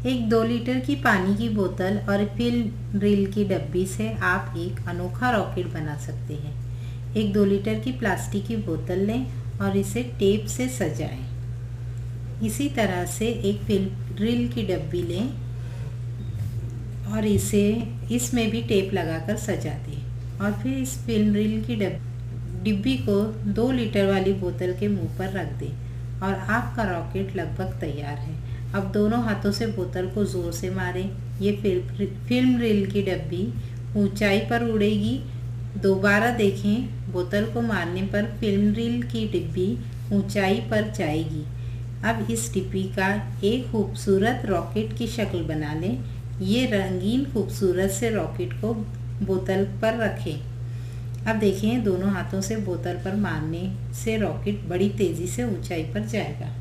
एक 2 लीटर की पानी की बोतल और फिल्म रील की डब्बी से आप एक अनोखा रॉकेट बना सकते हैं। एक 2 लीटर की प्लास्टिक की बोतल लें और इसे टेप से सजाएं। इसी तरह से एक फिल्म रील की डब्बी लें और इसमें भी टेप लगाकर सजा दें और फिर इस फिल्म रील की डिब्बी को 2 लीटर वाली बोतल के मुंह पर रख दें और आपका रॉकेट लगभग तैयार है। अब दोनों हाथों से बोतल को ज़ोर से मारें। ये फिल्म रील की डब्बी ऊंचाई पर उड़ेगी। दोबारा देखें, बोतल को मारने पर फिल्म रील की डिब्बी ऊंचाई पर जाएगी। अब इस डिब्बी का एक खूबसूरत रॉकेट की शक्ल बना लें। ये रंगीन खूबसूरत से रॉकेट को बोतल पर रखें। अब देखें, दोनों हाथों से बोतल पर मारने से रॉकेट बड़ी तेज़ी से ऊंचाई पर जाएगा।